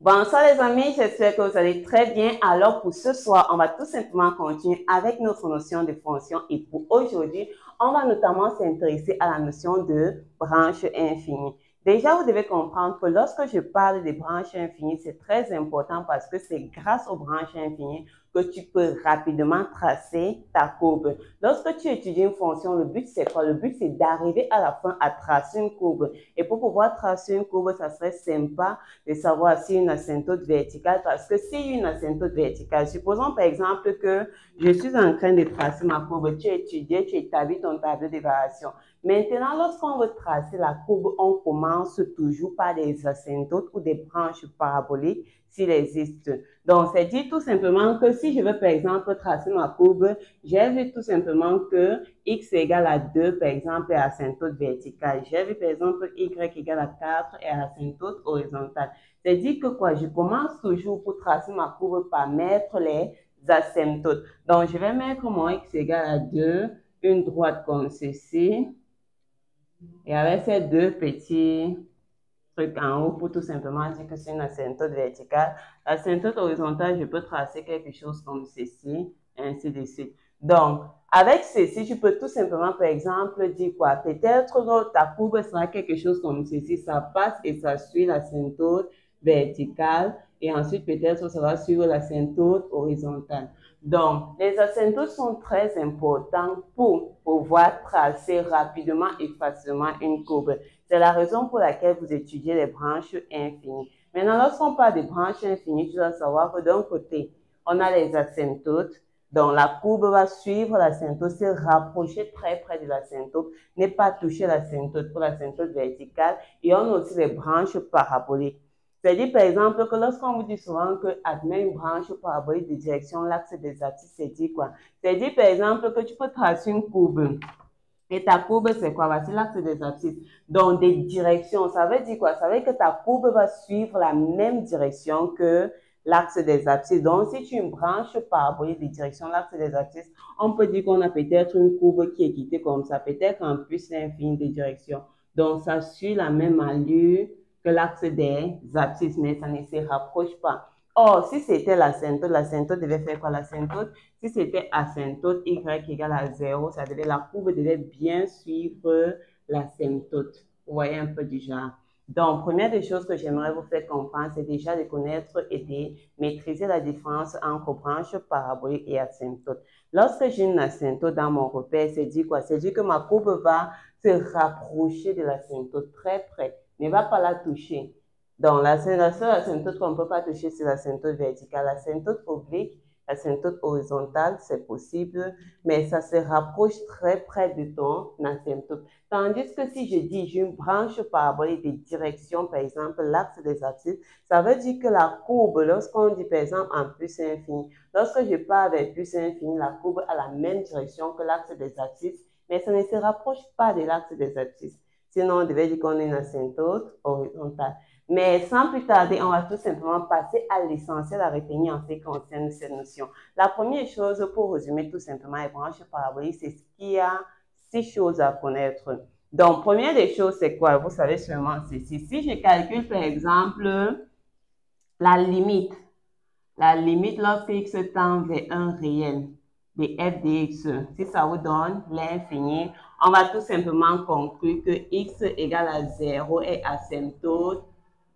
Bonsoir les amis, j'espère que vous allez très bien. Alors pour ce soir, on va tout simplement continuer avec notre notion de fonction et pour aujourd'hui, on va notamment s'intéresser à la notion de branche infinie. Déjà, vous devez comprendre que lorsque je parle de branches infinies, c'est très important parce que c'est grâce aux branches infinies que tu peux rapidement tracer ta courbe. Lorsque tu étudies une fonction, le but c'est quoi? Le but c'est d'arriver à la fin à tracer une courbe. Et pour pouvoir tracer une courbe, ça serait sympa de savoir si une asymptote verticale, parce que si une asymptote verticale, supposons par exemple que je suis en train de tracer ma courbe, tu étudies, tu établis ton tableau d'évaluation. Maintenant, lorsqu'on veut tracer la courbe, on commence toujours par des asymptotes ou des branches paraboliques s'il existe. Donc, c'est dit tout simplement que si je veux par exemple tracer ma courbe, j'ai vu tout simplement que x égale à 2, par exemple, est asymptote verticale. J'ai vu par exemple y égale à 4 est asymptote horizontale. C'est dit que quoi? Je commence toujours pour tracer ma courbe par mettre les asymptotes. Donc, je vais mettre mon x égale à 2, une droite comme ceci. Et avec ces deux petits trucs en haut pour tout simplement dire que c'est une asymptote verticale. L'asymptote horizontale, je peux tracer quelque chose comme ceci, ainsi de suite. Donc, avec ceci, je peux tout simplement, par exemple, dire quoi? Peut-être que ta courbe sera quelque chose comme ceci. Ça passe et ça suit l'asymptote verticale. Et ensuite, peut-être ça va suivre l'asymptote horizontale. Donc, les asymptotes sont très importants pour pouvoir tracer rapidement et facilement une courbe. C'est la raison pour laquelle vous étudiez les branches infinies. Maintenant, lorsqu'on parle de branches infinies, tu dois savoir que d'un côté, on a les asymptotes. Donc, la courbe va suivre l'asymptote, se rapprocher très près de l'asymptote, ne pas toucher l'asymptote pour l'asymptote verticale. Et on a aussi les branches paraboliques. C'est-à-dire, par exemple, que lorsqu'on vous dit souvent que admet une branche parabolique de direction, l'axe des abscisses, c'est dit quoi? C'est-à-dire, par exemple, que tu peux tracer une courbe. Et ta courbe, c'est quoi? Voici l'axe des abscisses. Donc, des directions, ça veut dire quoi? Ça veut dire que ta courbe va suivre la même direction que l'axe des abscisses. Donc, si tu as une branche parabolique de direction, l'axe des abscisses, on peut dire qu'on a peut-être une courbe qui est quittée comme ça, peut-être en plus l'infini de direction. Donc, ça suit la même allure que l'axe des abscisses, mais ça ne se rapproche pas. Or, si c'était l'asymptote devait faire quoi? L'asymptote, si c'était asymptote y égale à 0, ça devait, la courbe devait bien suivre l'asymptote. Vous voyez un peu du genre. Donc, première des choses que j'aimerais vous faire comprendre, c'est déjà de connaître et de maîtriser la différence entre branche parabolique et asymptote. Lorsque j'ai une asymptote dans mon repère, c'est dit quoi? C'est dit que ma courbe va se rapprocher de l'asymptote très près, ne va pas la toucher. Donc, la seule asymptote qu'on ne peut pas toucher, c'est l'asymptote verticale. L'asymptote oblique, l'asymptote horizontale, c'est possible, mais ça se rapproche très près de ton asymptote. Tandis que si je dis j'ai une branche parabolique de direction, par exemple, l'axe des abscisses, ça veut dire que la courbe, lorsqu'on dit par exemple en plus infini, lorsque je pars vers plus infini, la courbe a la même direction que l'axe des abscisses, mais ça ne se rapproche pas de l'axe des abscisses. Sinon, on devait dire qu'on a une asymptote horizontale. Mais sans plus tarder, on va tout simplement passer à l'essentiel à retenir en ce qui concerne cette notion. La première chose, pour résumer tout simplement les branches paraboliques, c'est ce qu'il y a 6 choses à connaître. Donc, première des choses, c'est quoi? Vous savez sûrement ceci. Si je calcule, par exemple, la limite lorsque x tend vers un réel de f de x, si ça vous donne l'infini, on va tout simplement conclure que x égale à 0 est asymptote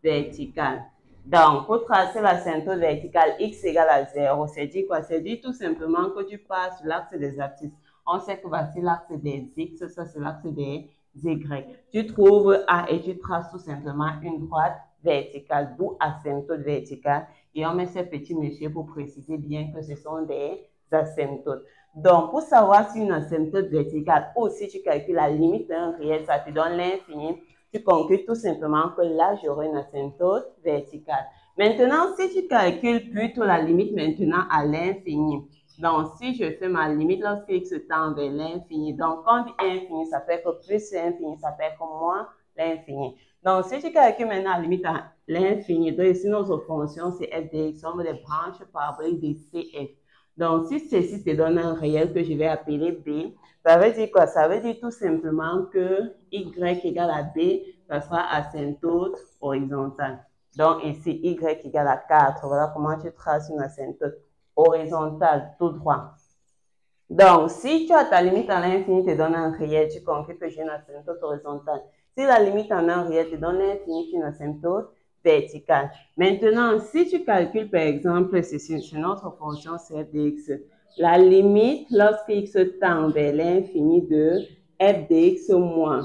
verticale. Donc, pour tracer l'asymptote verticale, x égale à 0, c'est dit quoi? C'est dit tout simplement que tu passes sur l'axe des abscisses. On sait que voici l'axe des x, ça c'est l'axe des y. Tu trouves A et tu traces tout simplement une droite verticale, d'où asymptote verticale. Et on met ces petits messieurs pour préciser bien que ce sont des asymptotes. Donc, pour savoir si une asymptote verticale ou si tu calcules la limite d'un réel, ça te donne l'infini, tu conclus tout simplement que là, j'aurai une asymptote verticale. Maintenant, si tu calcules plutôt la limite maintenant à l'infini, donc si je fais ma limite lorsque x tend vers l'infini, donc quand on dit infini, ça fait que plus l'infini, ça fait que moins l'infini. Donc, si tu calcules maintenant la limite à l'infini, donc ici notre fonction c'est f de x, on met des branches paraboliques de cf. Donc, si ceci te donne un réel que je vais appeler b, ça veut dire quoi? Ça veut dire tout simplement que y égale à b, ça sera asymptote horizontale. Donc ici, y égale à 4. Voilà comment tu traces une asymptote horizontale tout droit. Donc, si tu as ta limite à l'infini te donne un réel, tu conclus que j'ai une asymptote horizontale. Si la limite en un réel te donne l'infini, tu as une asymptote verticale. Maintenant, si tu calcules, par exemple, c'est notre fonction f de x, la limite lorsque x tend vers l'infini de f de x moins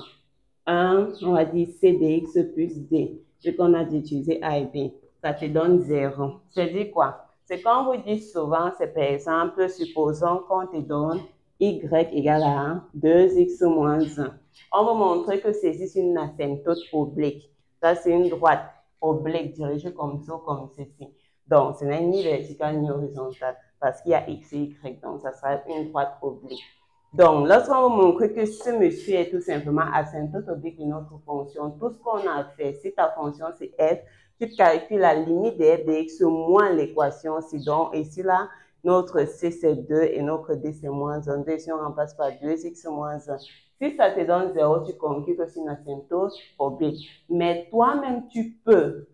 1, on va dire c de x plus d, ce qu'on a d'utiliser a et b, ça te donne 0. C'est-à-dire quoi? C'est qu'on vous dit souvent, c'est par exemple, supposons qu'on te donne y égale à 2x moins 1. On va montrer que c'est une asymptote oblique. Ça, c'est une droite oblique dirigée comme ça, comme ceci. Donc, ce n'est ni verticale ni horizontale parce qu'il y a x et y. Donc, ça sera une droite oblique. Donc, lorsqu'on va montrer que ce monsieur est tout simplement asymptote oblique de notre fonction, tout ce qu'on a fait, si ta fonction c'est f, tu calcules la limite de f de x moins l'équation ci. Donc, ici là, notre c c'est 2 et notre d c'est moins 1. 2 si on remplace par 2x moins 1. Si ça te donne 0, tu conclus que c'est une asymptote oblique. Mais toi-même, tu peux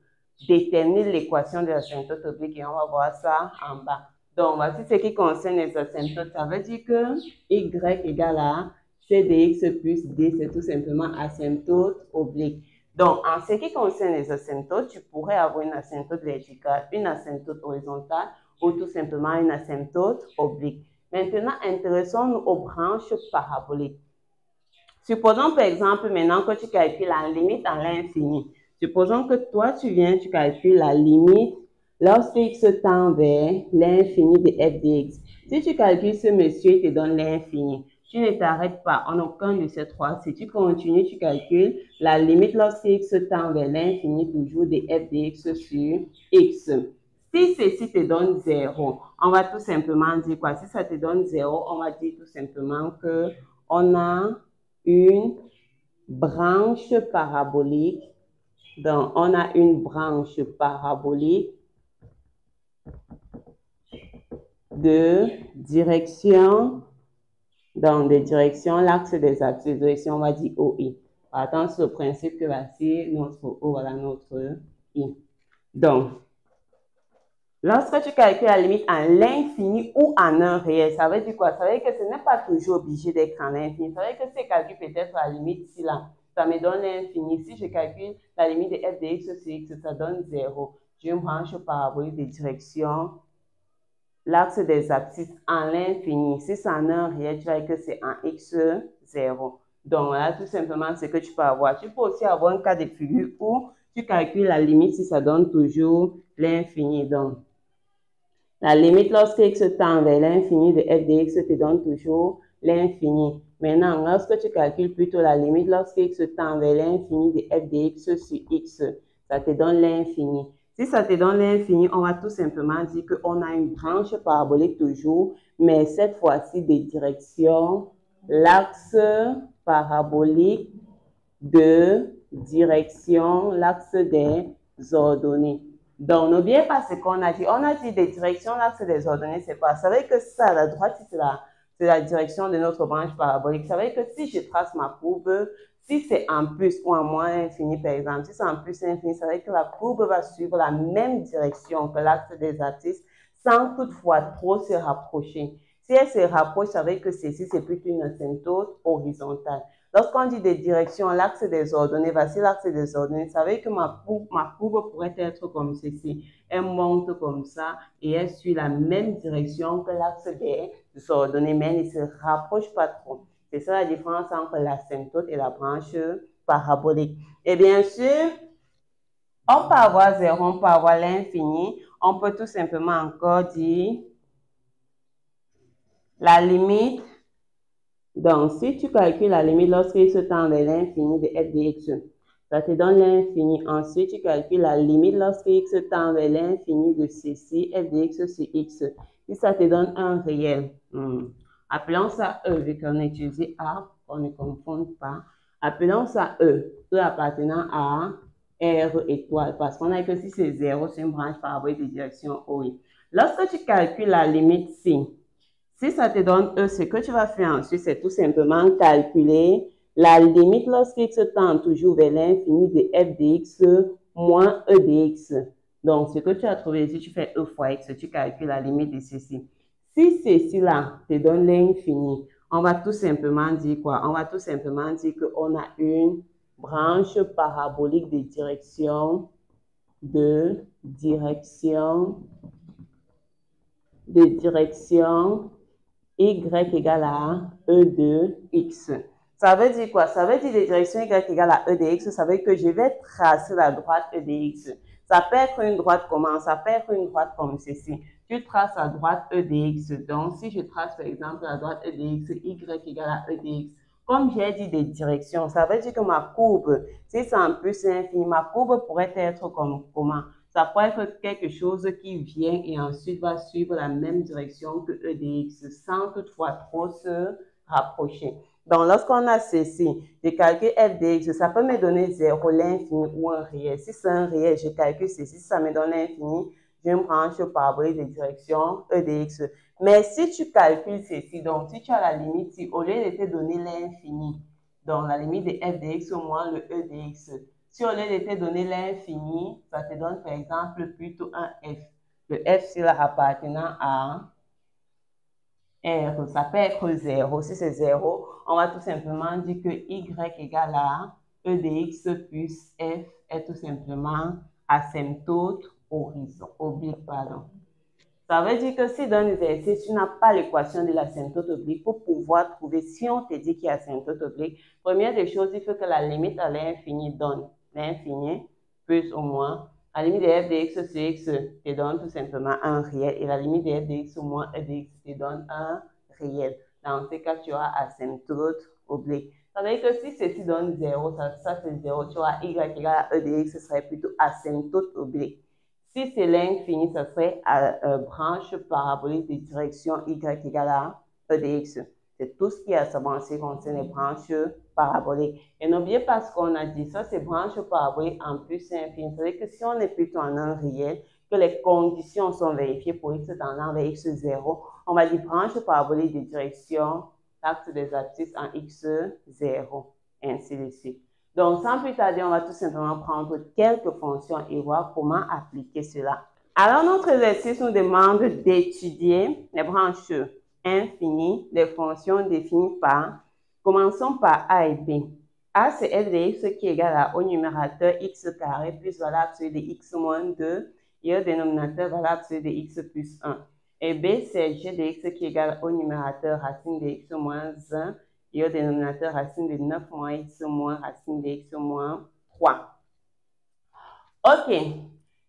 déterminer l'équation de l'asymptote oblique et on va voir ça en bas. Donc, voici ce qui concerne les asymptotes. Ça veut dire que y égale à c de x plus d, c'est tout simplement asymptote oblique. Donc, en ce qui concerne les asymptotes, tu pourrais avoir une asymptote verticale, une asymptote horizontale ou tout simplement une asymptote oblique. Maintenant, intéressons-nous aux branches paraboliques. Supposons par exemple maintenant que tu calcules la limite à l'infini. Supposons que toi, tu calcules la limite lorsque x tend vers l'infini de f de x. Si tu calcules ce monsieur, il te donne l'infini. Tu ne t'arrêtes pas en aucun de ces trois. Si tu continues, tu calcules la limite lorsque x tend vers l'infini toujours de f de x sur x. Si ceci te donne 0, on va tout simplement dire quoi? Si ça te donne 0, on va dire tout simplement que on a une branche parabolique. Donc, on a une branche parabolique de direction, dans des directions, l'axe des axes de direction, on va dire OI. Attention au principe que voici notre O, voilà notre I. Donc, lorsque tu calcules la limite à l'infini ou en un réel, ça veut dire quoi? Ça veut dire que ce n'est pas toujours obligé d'être en infini. Ça veut dire que si je calcule peut-être la limite ici, là, ça me donne l'infini. Si je calcule la limite de f de x sur x, ça donne 0. J'ai une branche parabolique de direction, l'axe des abscisses en l'infini. Si c'est en un réel, tu vas dire que c'est en x0. Donc, voilà tout simplement ce que tu peux avoir. Tu peux aussi avoir un cas de figure où tu calcules la limite si ça donne toujours l'infini. Donc, la limite lorsque x tend vers l'infini de f de x te donne toujours l'infini. Maintenant, lorsque tu calcules plutôt la limite lorsque x tend vers l'infini de f de x sur x, ça te donne l'infini. Si ça te donne l'infini, on va tout simplement dire qu'on a une branche parabolique toujours, mais cette fois-ci de direction, l'axe parabolique de direction, l'axe des ordonnées. Donc, n'oubliez pas ce qu'on a dit. On a dit des directions, l'axe des ordonnées, c'est quoi? Ça veut dire que ça, à la droite, c'est la direction de notre branche parabolique. Ça veut dire que si je trace ma courbe, si c'est en plus ou en moins infini, par exemple, si c'est en plus infini, ça veut dire que la courbe va suivre la même direction que l'axe des abscisses sans toutefois trop se rapprocher. Si elle se rapproche, ça veut dire que ceci, c'est plutôt une asymptote horizontale. Lorsqu'on dit des directions, l'axe des ordonnées, voici l'axe des ordonnées, ça veut dire que ma courbe pourrait être comme ceci. Elle monte comme ça et elle suit la même direction que l'axe des ordonnées, mais elle ne se rapproche pas trop. C'est ça la différence entre l'asymptote et la branche parabolique. Et bien sûr, on peut avoir 0, on peut avoir l'infini. On peut tout simplement encore dire la limite. Donc, si tu calcules la limite lorsque x tend vers l'infini de f de x, ça te donne l'infini. Ensuite, tu calcules la limite lorsque x tend vers l'infini de ceci, f de x sur x. Si ça te donne un réel, appelons ça E, vu qu'on a utilisé A, qu'on ne confonde pas. Appelons ça E, E appartenant à R étoile, parce qu'on a que si c'est 0, c'est une branche parabolique de direction OI. Lorsque tu calcules la limite ci, si ça te donne E, ce que tu vas faire ensuite, c'est tout simplement calculer la limite lorsque x tend toujours vers l'infini de f de x moins E de x. Donc, ce que tu as trouvé ici, tu fais E fois x, tu calcules la limite de ceci. Si ceci-là te donne l'infini, on va tout simplement dire quoi? On va tout simplement dire qu'on a une branche parabolique de direction y égale à E de x. Ça veut dire quoi? Ça veut dire de direction y égale à E de x, ça veut dire que je vais tracer la droite E de x. Ça peut être une droite comment? Ça peut être une droite comme ceci. Tu traces la droite E de x. Donc, si je trace par exemple la droite E de x, y égale à E de x. Comme j'ai dit des directions, ça veut dire que ma courbe, si c'est en plus infini, ma courbe pourrait être comme comment? Ça pourrait être quelque chose qui vient et ensuite va suivre la même direction que E de x sans toutefois trop se rapprocher. Donc, lorsqu'on a ceci, je calcule f de x, ça peut me donner 0, l'infini ou un réel. Si c'est un réel, je calcule ceci, si ça me donne l'infini, je me branche parabolique de direction E de x. Mais si tu calcules ceci, donc si tu as la limite, si au lieu de te donner l'infini, donc la limite de f de x au moins le E de x, si au lieu de te donner l'infini, ça te donne par exemple plutôt un f. Le f sera appartenant à R, ça peut être 0. Si c'est 0, on va tout simplement dire que y égale à E de x plus f est tout simplement asymptote oblique, pardon. Ça veut dire que si dans l'exercice, tu n'as pas l'équation de l'asymptote oblique, pour pouvoir trouver, si on te dit qu'il y a asymptote oblique, première des choses, il faut que la limite à l'infini donne l'infini plus ou moins. La limite de f de x sur x te donne tout simplement un réel et la limite de f de x au moins e de x te donne un réel. Dans ces cas, tu auras asymptote oblique. Ça veut dire que si ceci donne 0, ça c'est 0, tu auras y égale à e de x, ce serait plutôt asymptote oblique. Si c'est l'infini, ça serait branche parabolique de direction y égale à e de x. C'est tout ce qui est à savoir en ce qui concerne les branches paraboliques. Et n'oubliez pas ce qu'on a dit, ça c'est branche parabolique en plus infini. Ça veut dire que si on est plutôt en un réel, que les conditions sont vérifiées pour x tendant vers x 0, on va dire branche parabolique de direction, l'axe des abscisses en x 0, ainsi de suite. Donc, sans plus tarder, on va tout simplement prendre quelques fonctions et voir comment appliquer cela. Alors, notre exercice nous demande d'étudier les branches infinies des fonctions définies par, commençons par A et B. A, c'est f de x qui est égal à au numérateur x carré plus valeur absolue de x moins 2 et au dénominateur valeur absolue de x plus 1. Et B, c'est g de x qui est égal au numérateur racine de x moins 1 et au dénominateur racine de 9 moins x moins racine de x moins 3. Ok,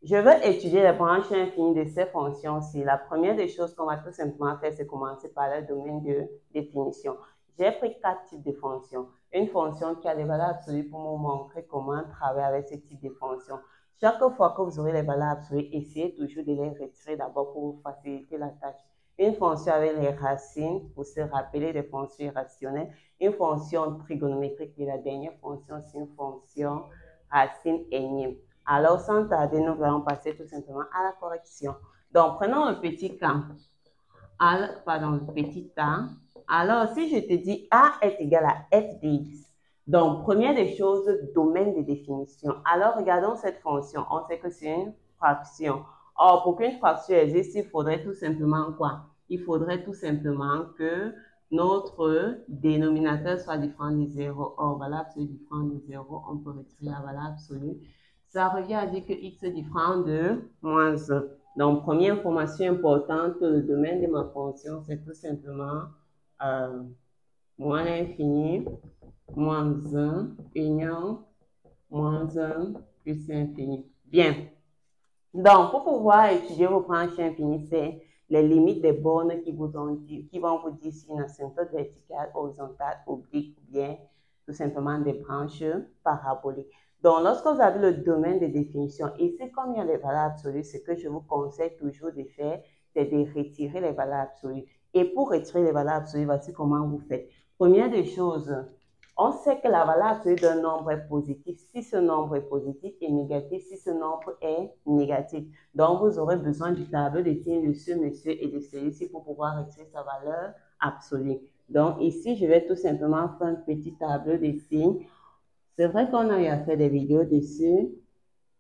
je veux étudier les branches infinies de ces fonctions-ci. La première des choses qu'on va tout simplement faire, c'est commencer par le domaine de définition. J'ai pris 4 types de fonctions. Une fonction qui a des valeurs absolues pour vous montrer comment travailler avec ce type de fonctions. Chaque fois que vous aurez les valeurs absolues, essayez toujours de les retirer d'abord pour vous faciliter la tâche. Une fonction avec les racines, pour se rappeler des fonctions irrationnelles. Une fonction trigonométrique et la dernière fonction, c'est une fonction racine énième. Alors, sans tarder, nous allons passer tout simplement à la correction. Donc, prenons le petit cas. Le petit A. Alors, si je te dis A est égal à f de x, donc, première des choses, domaine de définition. Alors, regardons cette fonction. On sait que c'est une fraction. Or, pour qu'une fraction existe, il faudrait tout simplement quoi? Il faudrait tout simplement que notre dénominateur soit différent de 0. Or, valeur absolue différente de 0, on peut retirer la valeur absolue. Ça revient à dire que x est différent de moins 1. Donc, première information importante, le domaine de ma fonction, c'est tout simplement moins l'infini, moins 1, union, moins 1, plus l'infini. Bien. Donc, pour pouvoir étudier vos branches infinies, c'est les limites des bornes qui vont vous dire si une asymptote verticale, horizontale, oblique ou bien tout simplement des branches paraboliques. Donc, lorsque vous avez le domaine de définition, ici, comme il y a les valeurs absolues, ce que je vous conseille toujours de faire, c'est de retirer les valeurs absolues. Et pour retirer les valeurs absolues, voici comment vous faites. Première des choses, on sait que la valeur absolue d'un nombre est positive si ce nombre est positif et négatif si ce nombre est négatif. Donc, vous aurez besoin du tableau de signes de ce monsieur et de celui-ci pour pouvoir retirer sa valeur absolue. Donc, ici, je vais tout simplement faire un petit tableau de signes. C'est vrai qu'on a eu à faire des vidéos dessus,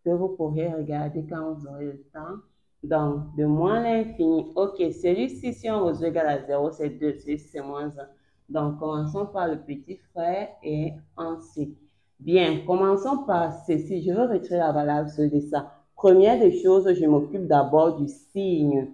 que vous pourrez regarder quand vous aurez le temps. Donc, de moins l'infini. OK, celui-ci, si on résout égal à 0, c'est 2. Celui-ci, c'est moins 1. Donc, commençons par le petit frère et ensuite. Bien, commençons par ceci. Je veux retirer la valeur absolue de ça. Première des choses, je m'occupe d'abord du signe.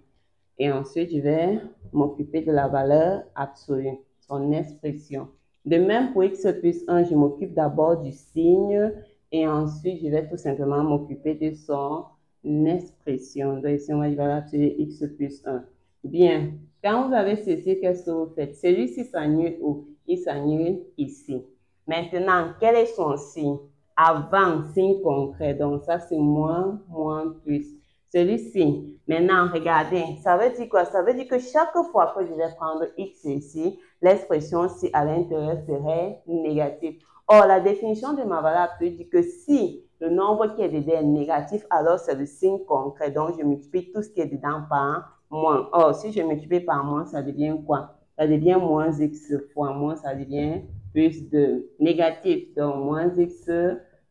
Et ensuite, je vais m'occuper de la valeur absolue, son expression. De même, pour x plus 1, je m'occupe d'abord du signe et ensuite, je vais tout simplement m'occuper de son expression. Donc, ici, on va dire valeur absolue x plus 1. Bien, quand vous avez ceci, qu'est-ce que vous faites? Celui-ci s'annule où? Il s'annule ici. Maintenant, quel est son signe? Avant, signe concret. Donc, ça, c'est moins, moins, plus. Celui-ci, maintenant, regardez, ça veut dire quoi? Ça veut dire que chaque fois que je vais prendre x ici, l'expression ci à l'intérieur serait négative. Or, la définition de ma valeur absolue dit que si le nombre qui est dedans est négatif, alors c'est le signe concret. Donc, je multiplie tout ce qui est dedans par moins. Or, si je multiplie par moins, ça devient quoi? Ça devient moins x fois moins, ça devient plus de négatif. Donc, moins x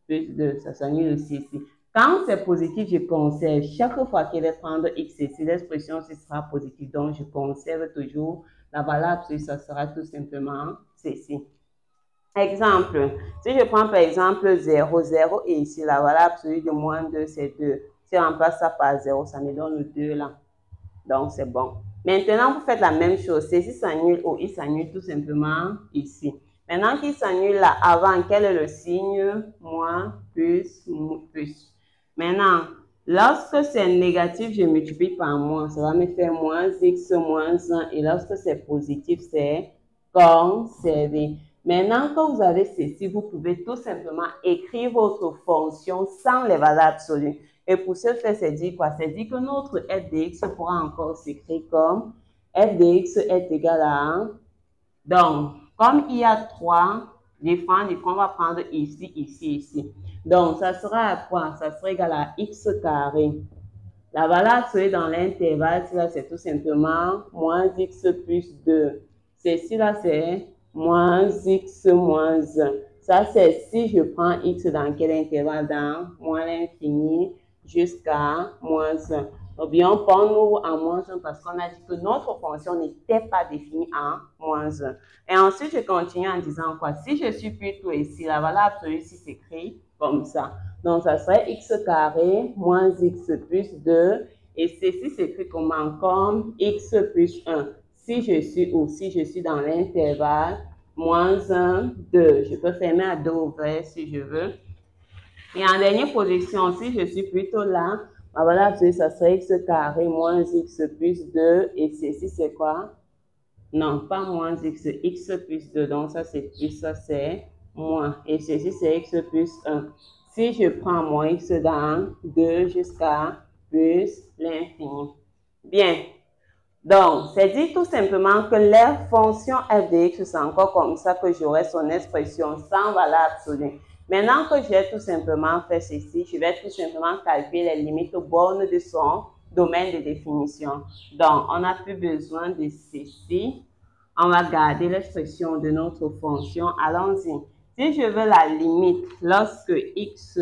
plus 2, ça s'annule aussi ici. Quand c'est positif, je conserve. Chaque fois que je vais prendre x ici, l'expression sera positive. Donc, je conserve toujours la valeur absolue. Ça sera tout simplement ceci. Exemple. Si je prends par exemple 0, 0 et ici, la valeur absolue de moins 2, c'est 2. Si je remplace ça par 0, ça me donne le 2 là. Donc, c'est bon. Maintenant, vous faites la même chose. Ceci s'annule ou il s'annule tout simplement ici. Maintenant qu'il s'annule là, avant, quel est le signe? Moins, plus, plus. Maintenant, lorsque c'est négatif, je multiplie par moins. Ça va me faire moins x moins 1. Et lorsque c'est positif, c'est conservé. Maintenant que vous avez ceci, vous pouvez tout simplement écrire votre fonction sans les valeurs absolues. Et pour ce faire, c'est dire quoi? C'est dire que notre f de x pourra encore s'écrire comme f de x est égal à... Donc, comme il y a 3 différents, on va prendre ici, ici, ici. Donc, ça sera à quoi? Ça sera égal à x carré. La valeur absolue dans l'intervalle, c'est tout simplement moins x plus 2. Ceci là, c'est moins x moins 1. Ça, c'est si je prends x dans quel intervalle? Dans moins l'infini jusqu'à moins 1. Ou bien, on prend nous en moins 1 parce qu'on a dit que notre fonction n'était pas définie en moins 1. Et ensuite, je continue en disant quoi? Si je suis plutôt ici, la valeur absolue ici s'écrit comme ça. Donc, ça serait x carré moins x plus 2. Et ceci s'écrit comment? Comme x plus 1. Si je suis où? Si je suis dans l'intervalle moins 1, 2. Je peux fermer à 2 ouverts si je veux. Et en dernière position, si je suis plutôt là, ma valeur absolue, ça serait x carré moins x plus 2. Et ceci, c'est quoi? Non, pas moins x, x plus 2. Donc, ça, c'est plus, ça, c'est moins. Et ceci, c'est x plus 1. Si je prends moins x dans 2 jusqu'à plus l'infini. Bien. Donc, c'est dit tout simplement que la fonction f de x, c'est encore comme ça que j'aurai son expression sans valeur absolue. Maintenant que j'ai tout simplement fait ceci, je vais tout simplement calculer les limites bornes de son domaine de définition. Donc, on n'a plus besoin de ceci. On va garder l'expression de notre fonction. Allons-y. Si je veux la limite lorsque x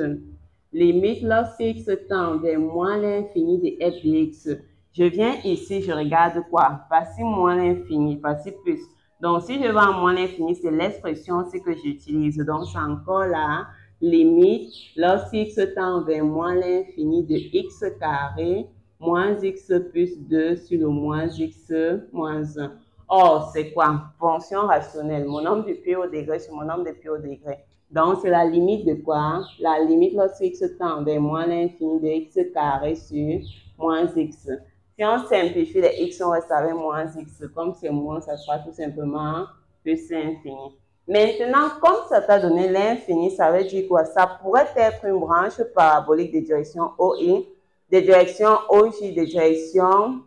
tend vers moins l'infini de f de x, je viens ici, je regarde quoi? Voici moins l'infini, voici plus. Donc, si je vais en moins l'infini, c'est l'expression que j'utilise. Donc, c'est encore la limite lorsque x tend vers moins l'infini de x carré moins x plus 2 sur le moins x moins 1. Or, c'est quoi? Fonction rationnelle. Mon nombre de pi au degré sur mon nombre de pi au degré. Donc, c'est la limite de quoi? La limite lorsque x tend vers moins l'infini de x carré sur moins x. Si on simplifie les x, on reste avec moins x. Comme c'est moins, ça sera tout simplement plus l'infini. Maintenant, comme ça t'a donné l'infini, ça veut dire quoi? Ça pourrait être une branche parabolique de direction OI, de direction OJ, de direction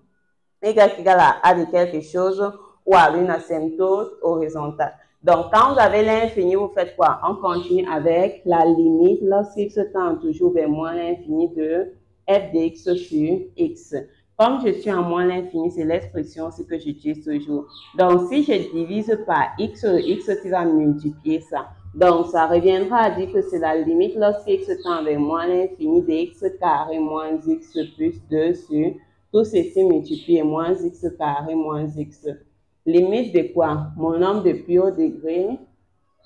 y égale à A de quelque chose ou à une asymptote horizontale. Donc, quand vous avez l'infini, vous faites quoi? On continue avec la limite lorsque x tend toujours vers moins l'infini de f de x sur x. Comme je suis en moins l'infini, c'est l'expression que j'utilise toujours. Donc, si je divise par x, le x qui va multiplier ça. Donc, ça reviendra à dire que c'est la limite lorsque x tend vers moins l'infini de x carré moins x plus 2 sur tout ceci multiplié moins x carré moins x. Limite de quoi? Mon nombre de plus haut degré.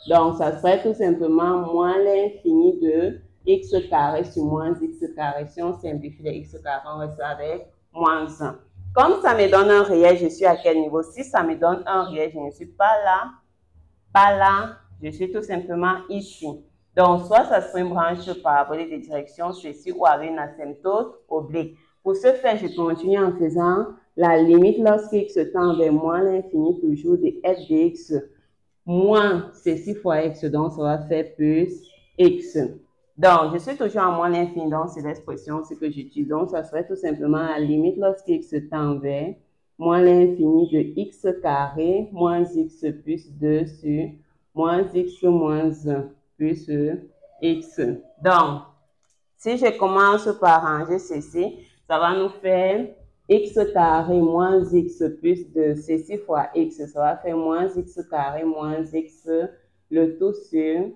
Donc, ça serait tout simplement moins l'infini de x carré sur moins x carré. Si on simplifie les x carré, on reste avec moins 1. Comme ça me donne un réel, je suis à quel niveau? Si ça me donne un réel, je ne suis pas là, je suis tout simplement ici. Donc, soit ça serait une branche parabolique de direction ceci ou avec une asymptote oblique. Pour ce faire, je continue en faisant la limite lorsque x tend vers moins l'infini toujours de f de x moins ceci fois x, donc ça va faire plus x. Donc, je suis toujours à moins l'infini, donc c'est l'expression que j'utilise. Donc, ça serait tout simplement la limite lorsque x tend vers moins l'infini de x carré moins x plus 2 sur moins x moins 1 plus x. Donc, si je commence par ranger ceci, ça va nous faire x carré moins x plus 2, ceci fois x, ça va faire moins x carré moins x, le tout sur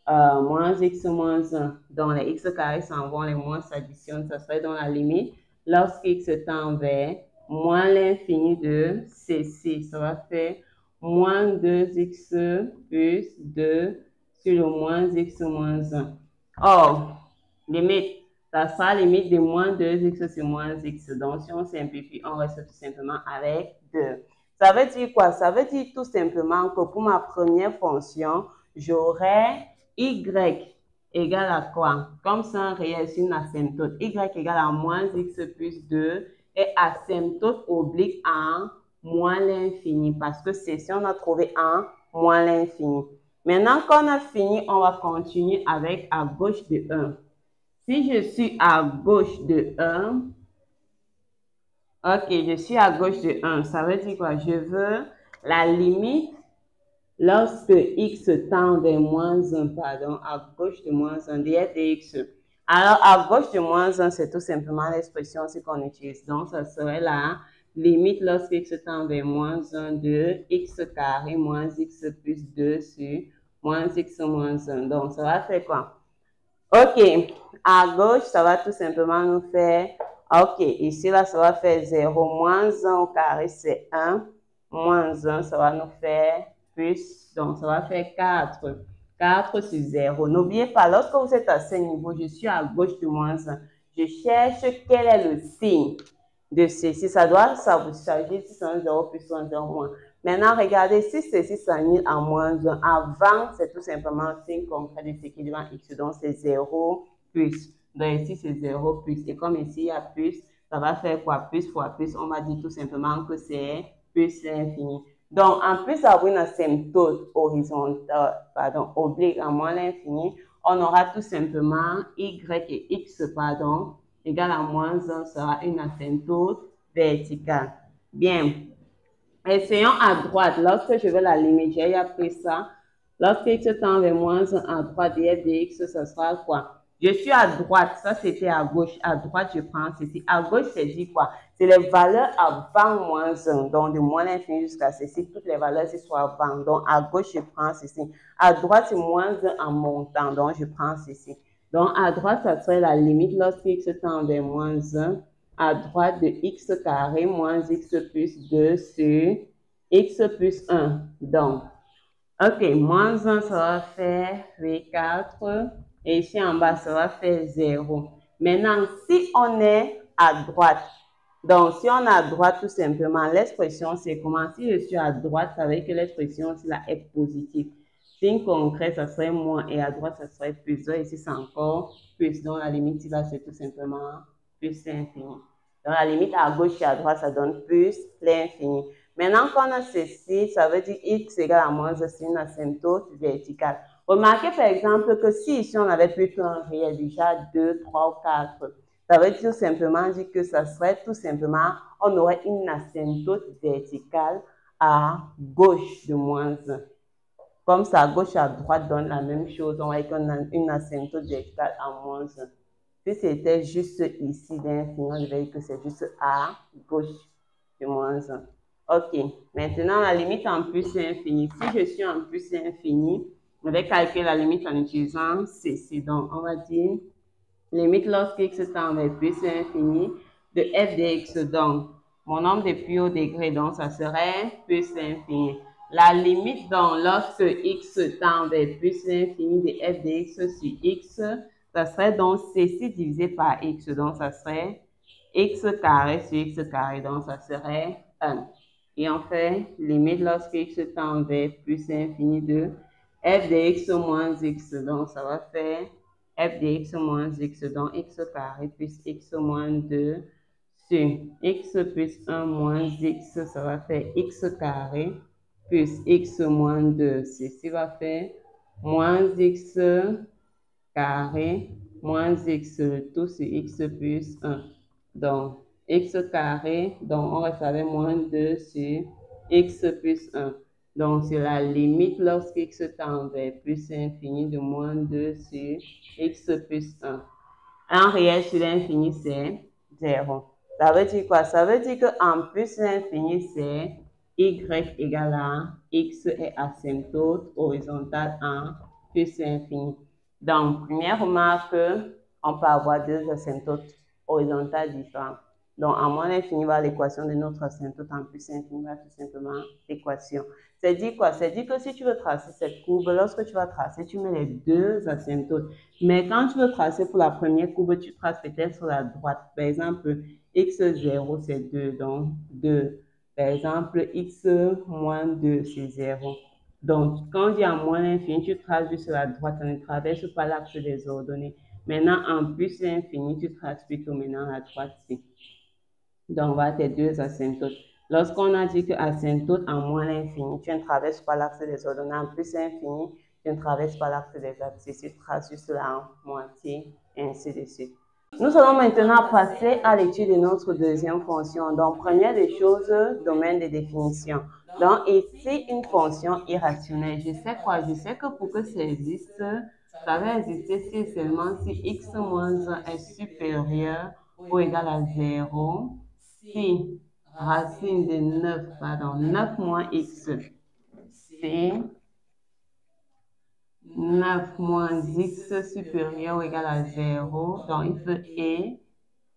moins x moins 1. Donc, les x carrés s'en vont, les moins s'additionnent, ça serait dans la limite. Lorsque x tend vers moins l'infini de ceci, ça va faire moins 2x plus 2 sur le moins x moins 1. Or, limite, ça sera limite de moins 2x sur moins x. Donc, si on simplifie, on reste tout simplement avec 2. Ça veut dire quoi? Ça veut dire tout simplement que pour ma première fonction, j'aurai y égale à quoi? Comme c'est un réel, c'est une asymptote. Y égale à moins x plus 2 et asymptote oblique en moins l'infini parce que c'est si on a trouvé en moins l'infini. Maintenant qu'on a fini, on va continuer avec à gauche de 1. Si je suis à gauche de 1, ok, je suis à gauche de 1, ça veut dire quoi? Je veux la limite lorsque x tend vers moins 1, pardon, à gauche de moins 1, df de x. Alors, à gauche de moins 1, c'est tout simplement l'expression qu'on utilise. Donc, ça serait la limite lorsque x tend vers moins 1 de x carré moins x plus 2 sur moins x moins 1. Donc, ça va faire quoi? Ok, à gauche, ça va tout simplement nous faire, ok, ici, là, ça va faire 0, moins 1 au carré, c'est 1, moins 1, ça va nous faire plus, donc ça va faire 4, 4 sur 0. N'oubliez pas, lorsque vous êtes à ce niveau, je suis à gauche de moins 1, je cherche quel est le signe de ceci, ça vous s'agit si c'est un 0 plus ou un 0 moins. Maintenant, regardez, si ceci s'annule à moins 1, avant, c'est tout simplement un signe concret de ce qui est devant x, donc c'est 0 plus. Donc ici, c'est 0 plus. Et comme ici, il y a plus, ça va faire quoi? Plus fois plus, on va dire tout simplement que c'est plus l'infini. Donc, en plus d'avoir une asymptote horizontale, pardon, oblique à moins l'infini, on aura tout simplement y et x, pardon, égale à moins 1 sera une asymptote verticale. Bien. Essayons à droite. Lorsque je veux la limite, j'ai appris ça. Lorsque x tend vers moins 1 à droite, df de x, ça sera quoi? Je suis à droite, ça c'était à gauche. À droite, je prends ceci. À gauche, c'est dit quoi? C'est les valeurs avant moins 1. Donc, de moins l'infini jusqu'à ceci, toutes les valeurs, c'est soit avant. Donc, à gauche, je prends ceci. À droite, c'est moins 1 en montant. Donc, je prends ceci. Donc, à droite, ça serait la limite lorsque x tend vers moins 1. À droite de x carré moins x plus 2 sur x plus 1. Donc, ok, moins 1, ça va faire 4. Et ici en bas, ça va faire 0. Maintenant, si on est à droite, donc si on est à droite, tout simplement, l'expression, c'est comment? Si je suis à droite, ça veut dire que l'expression, c'est la f positive. Signe concret, ça serait moins, et à droite, ça serait plus. Donc, ici, c'est encore plus. Donc, la limite, là, c'est tout simplement plus l'infini. Donc, la limite à gauche et à droite, ça donne plus l'infini. Maintenant qu'on a ceci, ça veut dire x égale à moins 1, c'est une asymptote verticale. Remarquez par exemple que si ici on avait plutôt un réel, déjà 2, 3 ou 4, ça veut tout simplement dire que ça serait tout simplement, on aurait une asymptote verticale à gauche de moins 1. Comme ça, à gauche et à droite donne la même chose, on aurait une asymptote verticale à moins 1. Si c'était juste ici d'infini, on dirait que c'est juste à gauche de moins 1. Ok, maintenant la limite en plus infini. Si je suis en plus infini, On va calculer la limite en utilisant ceci. Donc, on va dire limite lorsque x tend vers plus l'infini de f de x. Donc, mon nombre de plus haut degré, donc ça serait plus l'infini. La limite, donc, lorsque x tend vers plus l'infini de f de x sur x, ça serait donc ceci divisé par x. Donc, ça serait x carré sur x carré. Donc, ça serait 1. Et on fait limite lorsque x tend vers plus l'infini de f de x moins x. Donc, ça va faire f de x moins x, donc x carré plus x moins 2 sur x plus 1 moins x, ça va faire x carré plus x moins 2. Ceci va faire moins x carré moins x, le tout sur x plus 1. Donc, x carré, donc on reste avec moins 2 sur x plus 1. Donc, c'est la limite lorsque x tend vers plus l'infini de moins 2 sur x plus 1. En réel sur l'infini, c'est 0. Ça veut dire quoi? Ça veut dire qu'en plus l'infini, c'est y égale à x est asymptote horizontale en plus l'infini. Donc, première remarque, on peut avoir deux asymptotes horizontales différentes. Donc, en moins l'infini va l'équation de notre asymptote, en plus l'infini va tout simplement l'équation. C'est dit quoi? C'est dit que si tu veux tracer cette courbe, lorsque tu vas tracer, tu mets les deux asymptotes. Mais quand tu veux tracer pour la première courbe, tu traces peut-être sur la droite. Par exemple, x0, c'est 2, donc 2. Par exemple, x moins 2, c'est 0. Donc, quand on dit en moins l'infini, tu traces juste sur la droite, on ne traverse pas l'axe des ordonnées. Maintenant, en plus l'infini, tu traces plutôt maintenant la droite-ci. Donc, voilà tes deux asymptotes. Lorsqu'on a dit que asymptote en moins l'infini, tu ne traverses pas l'axe des ordonnées. En plus l'infini, tu ne traverses pas l'axe des abscisses. Tu traces juste la moitié, et ainsi de suite. Nous allons maintenant passer à l'étude de notre deuxième fonction. Donc, première des choses, domaine de définition. Donc, ici, une fonction irrationnelle. Je sais quoi? Je sais que pour que ça existe, ça va exister si seulement si x moins 1 est supérieur ou égal à 0. Si racine de 9 moins x, c'est 9 moins x supérieur ou égal à 0. Donc, il faut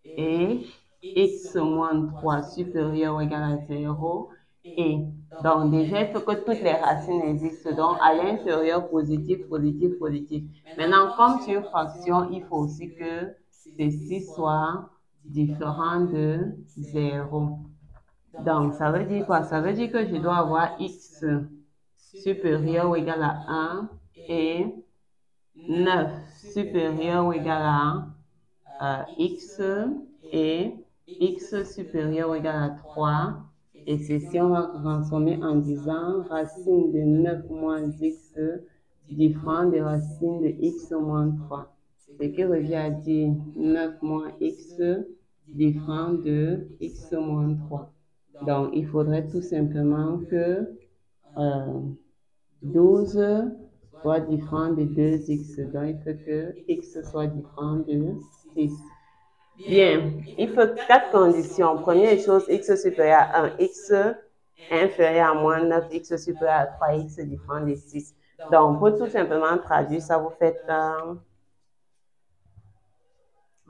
et x moins 3 supérieur ou égal à 0. Et donc, déjà, il faut que toutes les racines existent. Donc, à l'intérieur, positif, positif, positif. Maintenant, comme c'est une fraction, il faut aussi que ceci soit différent de 0. Donc, ça veut dire quoi? Ça veut dire que je dois avoir x supérieur ou égal à 1 et 9 supérieur ou égal à x et x supérieur ou égal à 3. Et ceci, on va transformer en disant racine de 9 moins x différent de racine de x moins 3. Ce qui revient à dire 9 moins x différent de x moins 3. Donc, il faudrait tout simplement que 12 soit différent de 2x. Donc, il faut que x soit différent de 6. Bien, il faut 4 conditions. Première chose, x supérieur à 1, x inférieur à moins 9, x supérieur à 3, x différent de 6. Donc, pour tout simplement traduire ça, vous faites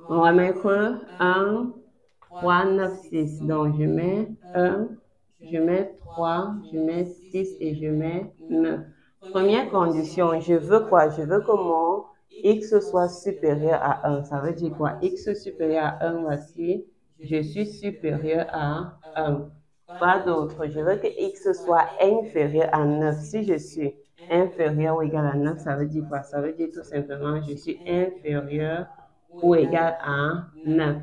on va mettre 1, 3, 9, 6. Donc, je mets 1, je mets 3, je mets 6 et je mets 9. Première condition, je veux quoi? Je veux que mon x soit supérieur à 1. Ça veut dire quoi? X supérieur à 1, voici, je suis supérieur à 1. Pas d'autre. Je veux que x soit inférieur à 9. Si je suis inférieur ou égal à 9, ça veut dire quoi? Ça veut dire tout simplement, je suis inférieur ou égal à 9.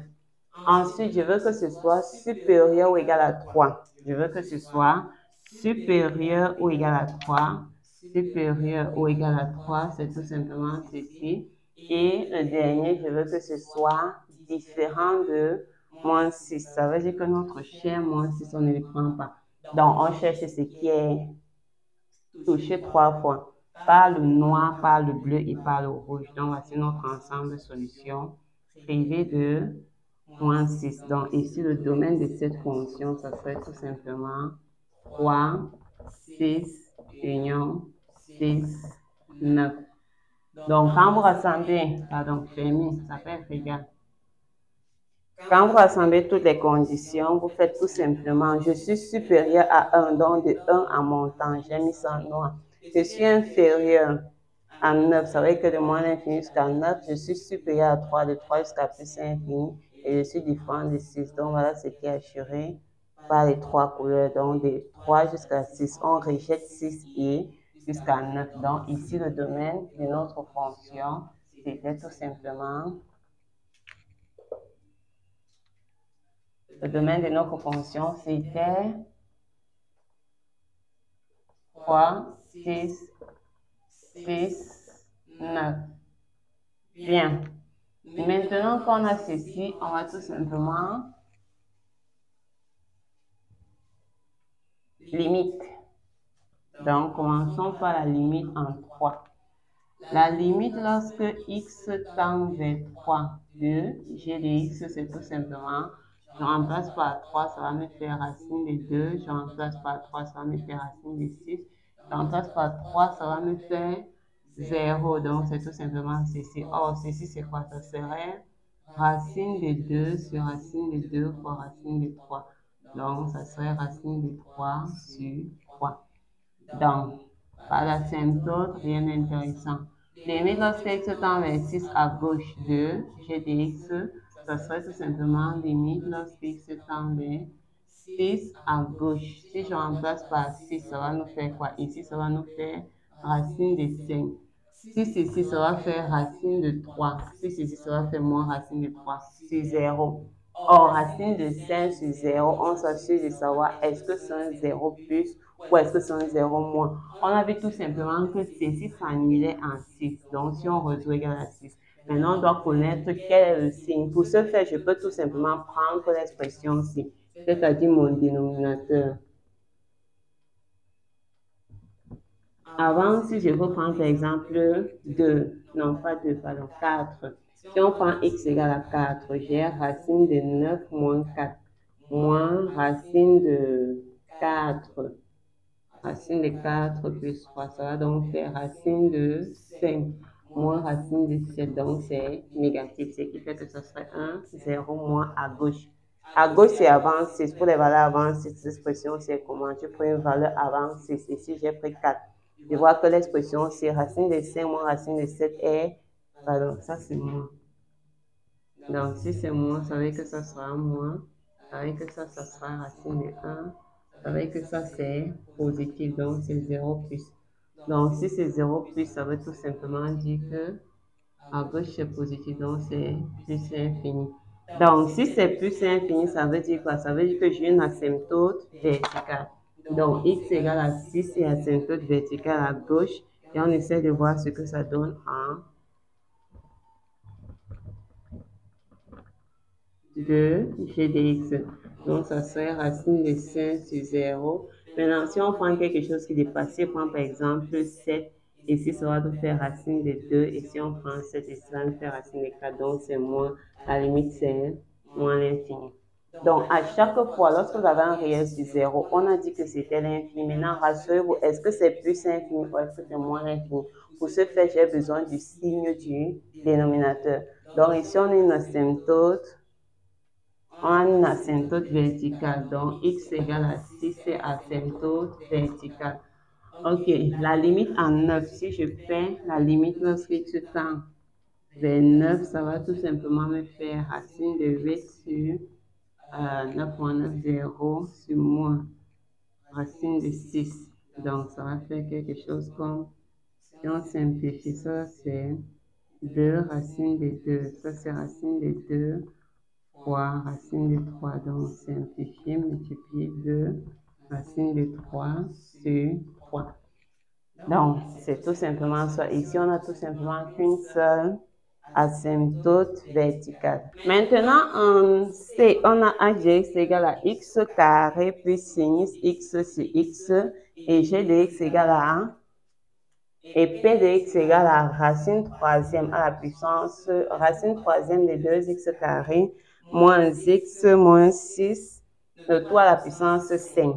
Ensuite, je veux que ce soit supérieur ou égal à 3. Je veux que ce soit supérieur ou égal à 3. Supérieur ou égal à 3, c'est tout simplement ceci. Et le dernier, je veux que ce soit différent de moins 6. Ça veut dire que notre cher moins 6, on ne le prend pas. Donc, on cherche ce qui est touché 3 fois. Par le noir, par le bleu et par le rouge. Donc, voici notre ensemble de solutions privées de moins 6. Donc, ici, le domaine de cette fonction, ça serait tout simplement 3, 6, union, 6, 9. Donc, quand vous rassemblez, pardon, fermez, ça peut être égal. Quand vous rassemblez toutes les conditions, vous faites tout simplement, je suis supérieur à 1, donc de 1 en montant, j'ai mis ça en noir. Je suis inférieur à 9, ça veut dire que de moins l'infini jusqu'à 9, je suis supérieur à 3, de 3 jusqu'à plus infini, et je suis différent de 6. Donc, voilà ce qui est assuré par les trois couleurs. Donc, de 3 jusqu'à 6, on rejette 6 et jusqu'à 9. Donc, ici, le domaine de notre fonction, c'était tout simplement... Le domaine de notre fonction, c'était 3, 6, 6, 9. Bien. Maintenant qu'on a ceci, on va tout simplement limite. Donc, commençons par la limite en 3. La limite lorsque x tend vers 3 de g de x, c'est tout simplement, je remplace par 3, ça va me faire racine de 2, je remplace par 3, ça va me faire racine de 6, je remplace par 3, ça va me faire 0, donc c'est tout simplement ceci. Or, ceci c'est quoi? Ça serait racine de 2 sur racine de 2 fois racine de 3. Donc, ça serait racine de 3 sur 3. Donc, par la symptôte, rien d'intéressant. Limite lorsque x tend vers 6 à gauche de g de x, ça serait tout simplement limite lorsque x tend vers 6 à gauche. Si je remplace par 6, ça va nous faire quoi? Ici, ça va nous faire racine de 5. Si ceci, ça va faire racine de 3. Si ceci, ça va faire moins racine de 3 sur 0. Or, racine de 5 sur 0, on s'assure de savoir est-ce que c'est un 0 plus ou est-ce que c'est un 0 moins. On a vu tout simplement que ceci s'annulait en 6. Donc, si on résout égal à 6. Maintenant, on doit connaître quel est le signe. Pour ce faire, je peux tout simplement prendre l'expression ci, c'est-à-dire mon dénominateur. Avant, si je veux prendre par exemple 2, non pas 2, pardon, 4. Si on prend x égale à 4, j'ai racine de 9 moins 4, moins racine de 4. Racine de 4 plus 3, ça va donc faire racine de 5, moins racine de 7, donc c'est négatif, ce qui fait que ce serait 1, 0 moins à gauche. À gauche, c'est avant 6. Pour les valeurs avant 6, cette expression, c'est comment? Je prends une valeur avant 6. Ici, j'ai pris 4. Je vois que l'expression, c'est racine de 5 moins racine de 7 est... Pardon, ça c'est moins. Donc, si c'est moins, ça veut dire que ça sera moins. Ça veut dire que ça sera racine de 1. Ça veut dire que ça, c'est positif. Donc, c'est 0 plus. Donc, si c'est 0 plus, ça veut tout simplement dire que à gauche, c'est positif. Donc, c'est plus infini. Donc, si c'est plus infini, ça veut dire quoi? Ça veut dire que j'ai une asymptote verticale. Donc, x égale à 6 et asymptote verticale à gauche. Et on essaie de voir ce que ça donne en 2 g de x. Donc, ça serait racine de 5 sur 0. Maintenant, si on prend quelque chose qui dépasse, si on prend par exemple 7, ici, ça va nous faire racine de 2. Et si on prend 7, ici, ça va nous faire racine de 4. Donc, c'est moins, la limite, c'est moins l'infini. Donc, à chaque fois, lorsque vous avez un réel sur 0, on a dit que c'était l'infini. Maintenant, rassurez-vous, est-ce que c'est plus infini ou est-ce que c'est moins infini? Pour ce faire, j'ai besoin du signe du dénominateur. Donc, ici, on a une asymptote. On a une asymptote verticale. Donc, x égale à 6, c'est asymptote verticale. Ok, la limite en 9, si je fais la limite lorsque x tend vers 9, ça va tout simplement me faire racine de 8 sur 9,90 sur moins racine de 6. Donc, ça va faire quelque chose comme, si on simplifie ça, c'est 2 racine de 2. Ça, c'est racine de 2 fois racine de 3. Donc, simplifier, multiplier 2 racine de 3 sur 3. Donc, c'est tout simplement ça. Ici, on a tout simplement qu'une seule asymptote verticale. Maintenant, en C, on a AGX égale à x carré plus sinus x sur x et g de x égale à 1 et p de x égale à racine troisième à la puissance racine troisième de 2x carré moins x moins 6, le tout à la puissance 5.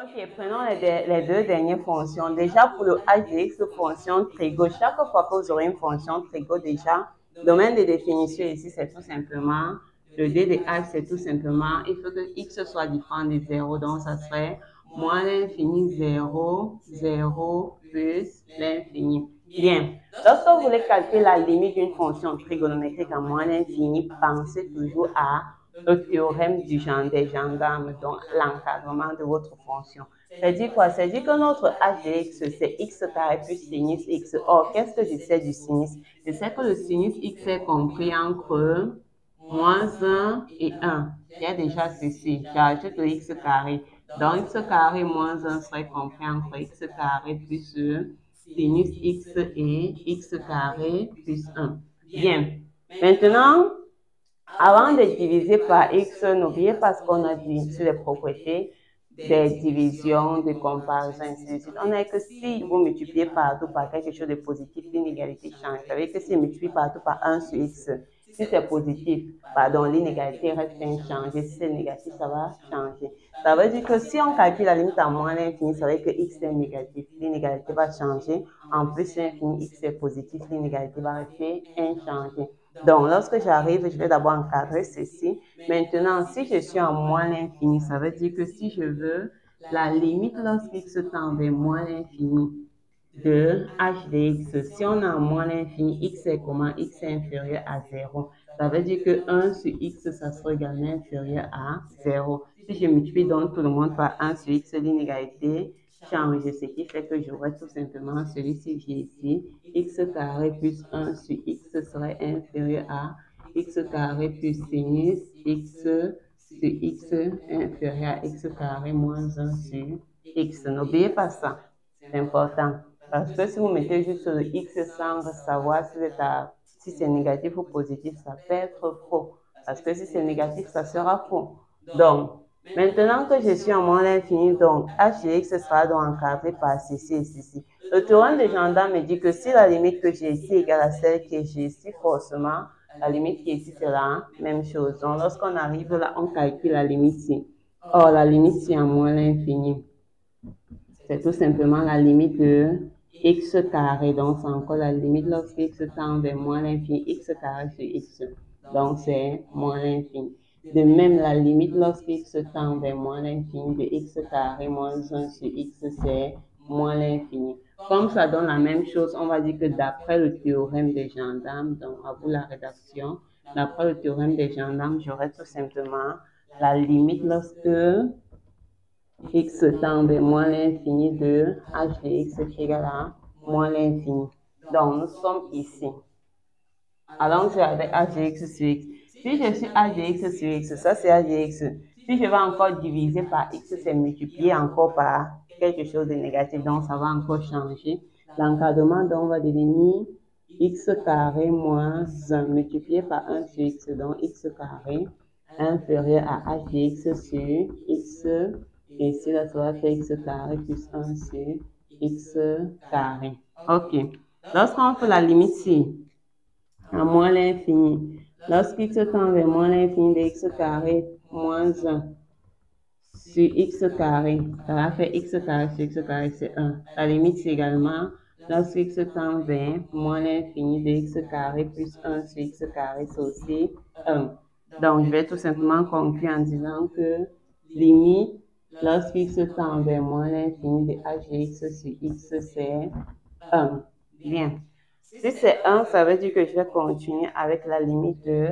Ok, prenons les deux dernières fonctions. Déjà, pour le h de x, fonction trigo, chaque fois que vous aurez une fonction trigo, déjà, domaine de définition ici, c'est tout simplement, le d de h, c'est tout simplement, il faut que x soit différent de 0. Donc, ça serait moins l'infini 0, 0 plus l'infini. Bien. Lorsque vous voulez calculer la limite d'une fonction trigonométrique à moins l'infini, pensez toujours à le théorème des gendarmes, donc l'encadrement de votre fonction. C'est-à-dire quoi? C'est-à-dire que notre h de x, c'est x carré plus sinus x. Or, qu'est-ce que je sais du sinus? Je sais que le sinus x est compris entre moins 1 et 1. J'ai déjà ceci. J'ajoute le x carré. Donc, x carré moins 1 serait compris entre x carré plus sinus x et x carré plus 1. Bien. Maintenant, avant de diviser par x, n'oubliez pas ce qu'on a dit sur les propriétés des divisions, de comparaison, ainsi de suite. On a que si vous multipliez partout par quelque chose de positif, l'inégalité change. Ça veut dire que si vous multipliez partout par 1 sur x, si c'est positif, pardon, l'inégalité reste inchangée. Si c'est négatif, ça va changer. Ça veut dire que si on calcule la limite à moins l'infini, ça veut dire que x est négatif. L'inégalité va changer. En plus, l'infini, x est positif. L'inégalité va rester inchangée. Donc, lorsque j'arrive, je vais d'abord encadrer ceci. Maintenant, si je suis en moins l'infini, ça veut dire que si je veux la limite lorsque x tend vers moins l'infini de h de x, si on a en moins l'infini, x est comment? X est inférieur à 0. Ça veut dire que 1 sur x, ça sera également inférieur à 0. Si je multiplie donc tout le monde par 1 sur x, l'inégalité change, ce qui fait que j'aurai tout simplement celui-ci qui est ici, x carré plus 1 sur x serait inférieur à x carré plus sinus x sur x inférieur à x carré moins 1 sur x. N'oubliez pas ça, c'est important. Parce que si vous mettez juste le x sans savoir si c'est négatif ou positif, ça peut être faux. Parce que si c'est négatif, ça sera faux. Donc, maintenant que je suis en moins l'infini, donc h de x sera donc encadré par ceci et ceci. Le théorème de gendarme me dit que si la limite que j'ai ici est égale à celle que j'ai ici, forcément, la limite qui est ici, c'est la même chose. Donc, lorsqu'on arrive là, on calcule la limite ici. Or, la limite ici en moins l'infini, c'est tout simplement la limite de x carré. Donc, c'est encore la limite lorsque x tend vers moins l'infini, x carré sur x. Donc, c'est moins l'infini. De même, la limite lorsque x tend vers moins l'infini de x carré moins 1 sur x, c'est moins l'infini. Comme ça donne la même chose, on va dire que d'après le théorème des gendarmes, donc à vous la rédaction, d'après le théorème des gendarmes, j'aurai tout simplement la limite lorsque x tend vers moins l'infini de h de x qui est égal à moins l'infini. Donc, nous sommes ici. Allons-y avec h de x sur x. Si je suis h de x sur x, ça c'est h de x. Si je vais encore diviser par x, c'est multiplier encore par quelque chose de négatif. Donc, ça va encore changer. L'encadrement, donc, va devenir x carré moins 1 multiplié par 1 sur x. Donc, x carré inférieur à h de x sur x. Et ici, là, ça va faire x carré plus 1 sur x carré. OK. Lorsqu'on fait la limite ici, à moins l'infini, lorsqu'x tend vers moins l'infini de x carré moins 1 sur x carré, ça va faire x carré sur x carré, c'est 1. La limite, c'est également lorsque x tend vers moins l'infini de x carré plus 1 sur x carré, c'est aussi 1. Donc, je vais tout simplement conclure en disant que limite, lorsque x tend vers moins l'infini de h de x sur x, c'est 1. Bien. Si c'est 1, ça veut dire que je vais continuer avec la limite de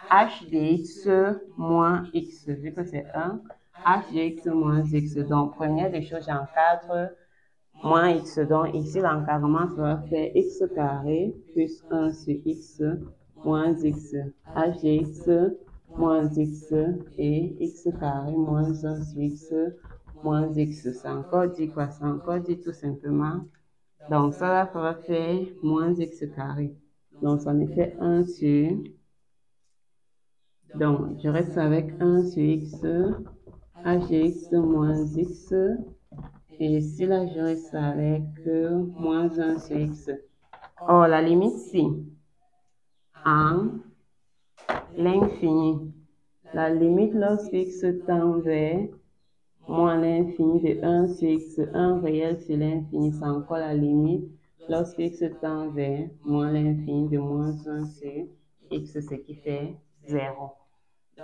h de x moins x. Vu que c'est 1, h de x moins x. Donc, première des choses, j'encadre moins x. Donc, ici, l'encadrement, ça va faire x carré plus 1 sur x moins x. h de x moins x et x carré moins 1 sur x moins x. Ça encore dit quoi? Ça encore dit tout simplement. Donc, ça va faire moins x carré. Donc, ça me fait 1 sur... Donc, je reste avec 1 sur x, h de x moins x. Et ici, là, je reste avec moins 1 sur x. Or, la limite ici, en l'infini. La limite lorsque x tend vers moins l'infini de 1 sur x, 1 réel sur l'infini, c'est encore la limite. Lorsque x tend vers moins l'infini de moins 1 sur x, ce qui fait 0.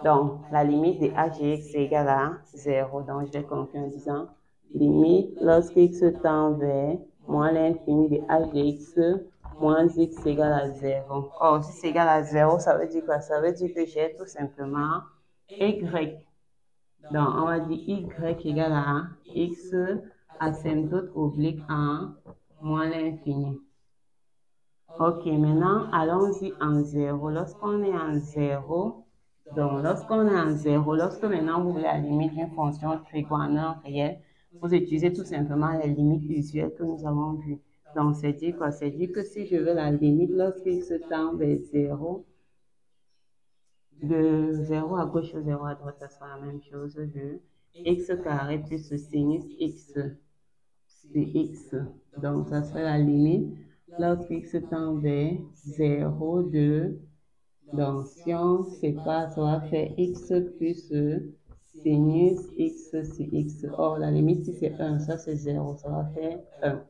Donc, la limite de h de x est égale à 0. Donc, je vais conclure en disant limite lorsque x tend vers moins l'infini de h de x moins x égale à 0. Or, si c'est égal à 0, ça veut dire quoi? Ça veut dire que j'ai tout simplement y. Donc, on va dire y égale à x asymptote oblique en moins l'infini. Ok, maintenant, allons-y en 0. Lorsqu'on est en 0, donc lorsqu'on est en 0, lorsque maintenant vous voulez la limite d'une fonction trigonométrique réelle, vous utilisez tout simplement les limites usuelles que nous avons vues. Donc, c'est dire quoi? C'est dire que si je veux la limite lorsque x tend vers 0, de 0 à gauche ou 0 à droite, ça sera la même chose de x carré plus sinus x, c'est x. Donc, ça serait la limite lorsque x tend vers 0, 2. Donc, si on sépare, ça va faire x plus sinus x sur x. Or, la limite, si c'est 1, ça c'est 0, ça va faire 1.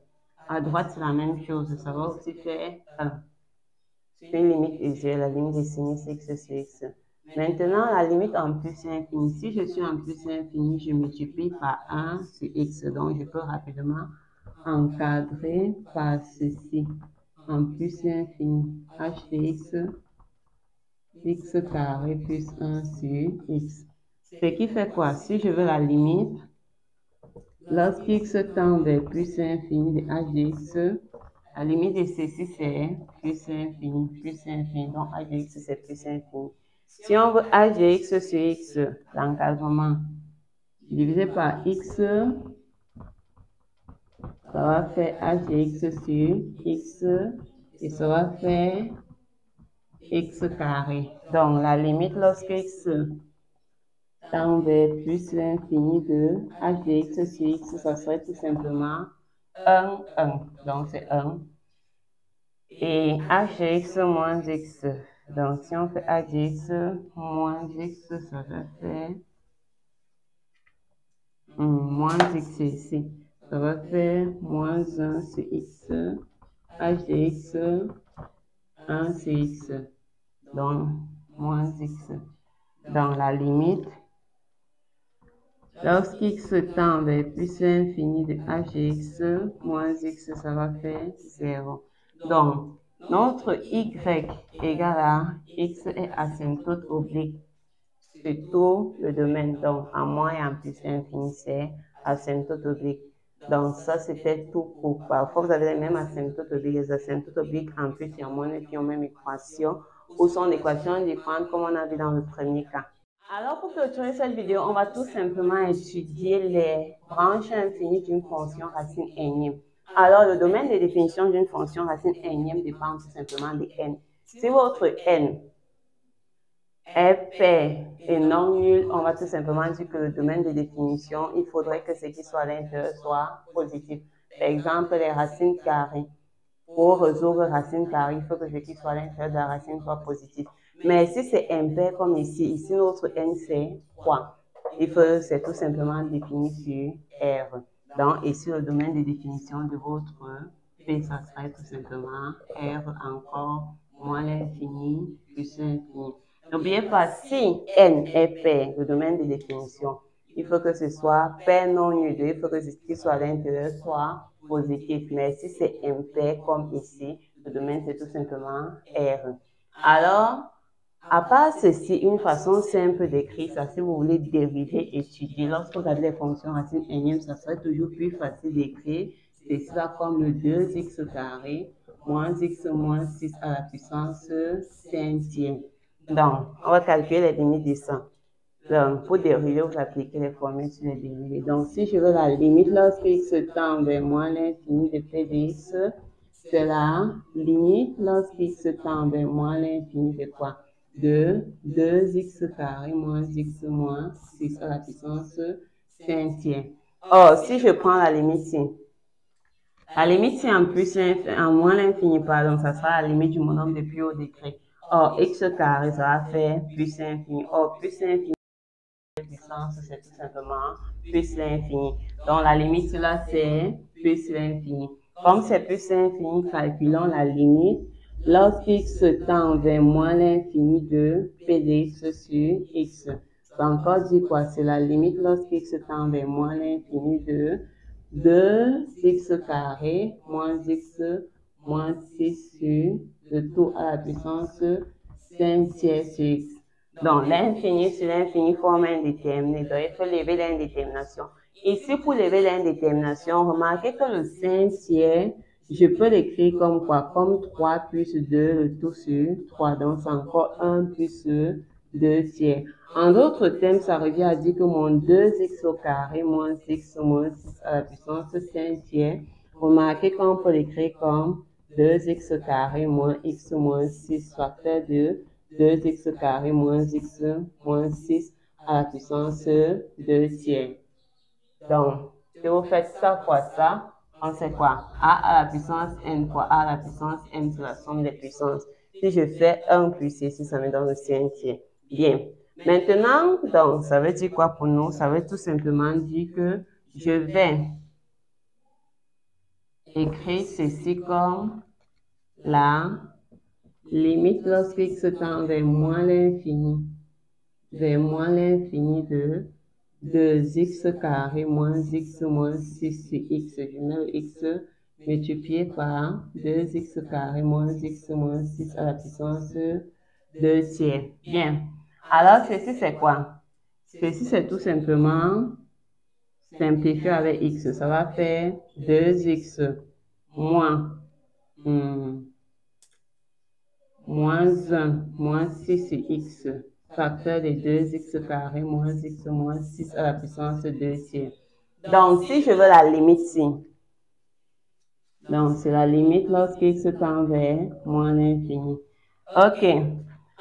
À droite, c'est la même chose, ça va aussi faire 1. C'est une limite usuelle, la limite de sinus x sur x. Maintenant, la limite en plus infini. Si je suis en plus infini, je multiplie par 1 sur x. Donc, je peux rapidement encadrer par ceci. En plus infini, h de x carré plus 1 sur x. Ce qui fait quoi? Si je veux la limite, lorsque x tend vers plus infini de h de x, la limite de ceci c'est plus infini. Donc h de x c'est plus infini. Si on veut h de x sur x, l'encadrement divisé par x, ça va faire h de x sur x et ça va faire x carré. Donc, la limite lorsque x tend vers plus l'infini de h de x sur x, ça serait tout simplement 1, 1. Donc, c'est 1. Et h de x moins x. Donc, si on fait h de x moins x, ça va faire moins x ici. Ça va faire moins 1 sur x. H de x 1 sur x. Donc, moins x. Dans la limite, lorsqu'x tend vers plus l'infini de h de x moins x, ça va faire 0. Donc, notre y égale à x est asymptote oblique sur tout le domaine. Donc, en moins et en plus infini, c'est asymptote oblique. Donc, ça, c'était tout pour. Parfois, vous avez les mêmes asymptotes obliques, les asymptotes obliques en plus et en moins qui ont même équation, ou sont équations différentes comme on a vu dans le premier cas. Alors, pour clôturer cette vidéo, on va tout simplement étudier les branches infinies d'une fonction racine énième. Alors, le domaine de définition d'une fonction racine énième dépend tout simplement de n. Si votre n est pair et non nul, on va tout simplement dire que le domaine de définition, il faudrait que ce qui soit à l'intérieur soit positif. Par exemple, les racines carrées. Pour résoudre racine carrée, il faut que ce qui soit à l'intérieur de la racine soit positif. Mais si c'est impair comme ici notre n c'est 3. C'est tout simplement défini sur R. Donc, ici, le domaine de définition de votre P, ça serait tout simplement R encore moins l'infini plus l'infini. N'oubliez pas, si n est pair, le domaine de définition, il faut que ce soit pair non nul. Il faut que ce qui soit à l'intérieur soit positif. Mais si c'est impair comme ici, le domaine c'est tout simplement R. Alors, à part ceci, une façon simple d'écrire ça, si vous voulez dériver, étudier, lorsque vous avez les fonctions racines énièmes, ça serait toujours plus facile d'écrire. C'est ça comme le 2x carré moins x moins 6 à la puissance 5e. Donc, on va calculer les limites de ça. Donc, pour dériver, vous appliquez les formules sur les dérivés. Donc, si je veux la limite lorsque x tend vers moins l'infini de p de x, c'est la limite lorsque x tend vers moins l'infini de quoi? De 2x carré moins x moins 6 à la puissance 5e. Or, si je prends la limite ici, la limite c'est en moins l'infini, pardon, ça sera la limite du monome de plus haut degré. Or, x carré, ça va faire plus infini. Or, plus infini, puissance, c'est tout simplement plus l'infini. Donc, la limite là, c'est plus l'infini. Comme c'est plus l'infini, calculons la limite lorsqu'x tend vers moins l'infini de p de x sur x. Ça encore dit quoi? C'est la limite lorsqu'x tend vers moins l'infini de 2x carré moins x moins 6 sur le tout à la puissance 5 tiers sur x. Donc, l'infini sur l'infini forme un indéterminé. Donc, il faut lever l'indétermination. Ici, pour lever l'indétermination, remarquez que le 5 tiers, je peux l'écrire comme quoi? Comme 3 plus 2, le tout sur 3. Donc, c'est encore 1 plus 2 tiers. En d'autres termes, ça revient à dire que mon 2x au carré moins x moins 6 à la puissance 5 tiers. Remarquez qu'on peut l'écrire comme 2x carré moins x moins 6 facteur de 2x carré moins x moins 6 à la puissance 2 tiers. Donc, si vous faites ça fois ça, on sait quoi? A à la puissance n fois a à la puissance m, c'est la somme des puissances. Si je fais 1 plus ici, ça me donne le 5 tiers. Bien. Maintenant, donc, ça veut dire quoi pour nous? Ça veut tout simplement dire que je vais écrire ceci comme la limite lorsque x tend vers moins l'infini de 2x carré moins x moins 6 sur x. Je mets le x multiplié par 2x carré moins x moins 6 à la puissance 2 tiers. Bien. Alors, ceci, c'est quoi? Ceci, c'est tout simplement simplifié avec x. Ça va faire 2x moins, moins 1 moins 6 sur x. Facteur de 2x carré moins x moins 6 à la puissance 2 tiers. Donc, si je veux la limite ici, donc c'est la limite lorsque x tend vers moins l'infini. Ok.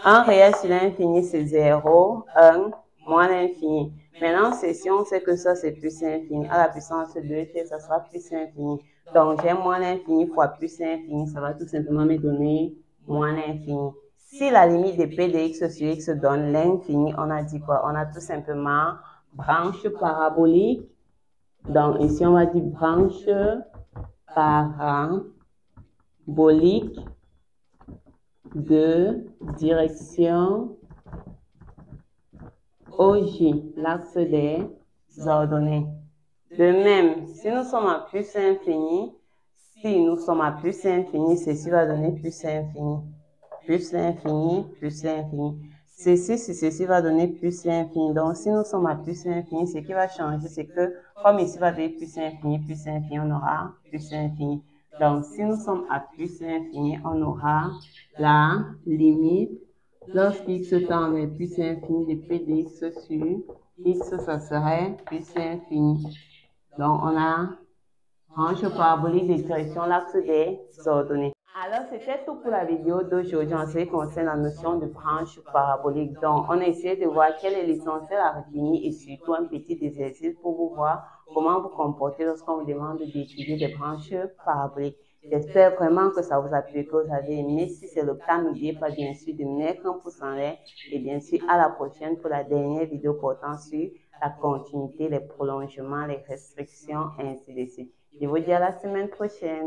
1 réel sur l'infini, c'est 0, 1, moins l'infini. Maintenant, si on sait que ça, c'est plus l'infini. À la puissance 2 tiers, ça sera plus l'infini. Donc, j'ai moins l'infini fois plus l'infini, ça va tout simplement me donner moins l'infini. Si la limite de p de x sur x donne l'infini, on a dit quoi? On a tout simplement branche parabolique. Donc, ici, on va dire branche parabolique de direction OJ, l'axe des ordonnées. De même, si nous sommes à plus infini, ceci va donner plus infini. Plus l'infini, plus l'infini. Ceci va donner plus l'infini. Donc, si nous sommes à plus l'infini, ce qui va changer, c'est que, comme ici va donner plus l'infini, on aura plus l'infini. Donc, si nous sommes à plus l'infini, on aura la limite. Lorsqu'x tend vers plus l'infini de p de x sur x, ça serait plus l'infini. Donc, on a branche parabolique de direction l'axe des ordonnées. Alors, c'était tout pour la vidéo d'aujourd'hui en ce qui concerne la notion de branche parabolique. Donc, on a essayé de voir quel est l'essentiel à retenir et surtout un petit exercice pour vous voir comment vous comporter lorsqu'on vous demande d'étudier des branches paraboliques. J'espère vraiment que ça vous a plu, que vous avez aimé. Si c'est le cas, n'oubliez pas bien sûr de mettre un pouce en l'air et bien sûr à la prochaine pour la dernière vidéo portant sur la continuité, les prolongements, les restrictions, ainsi de suite. Je vous dis à la semaine prochaine.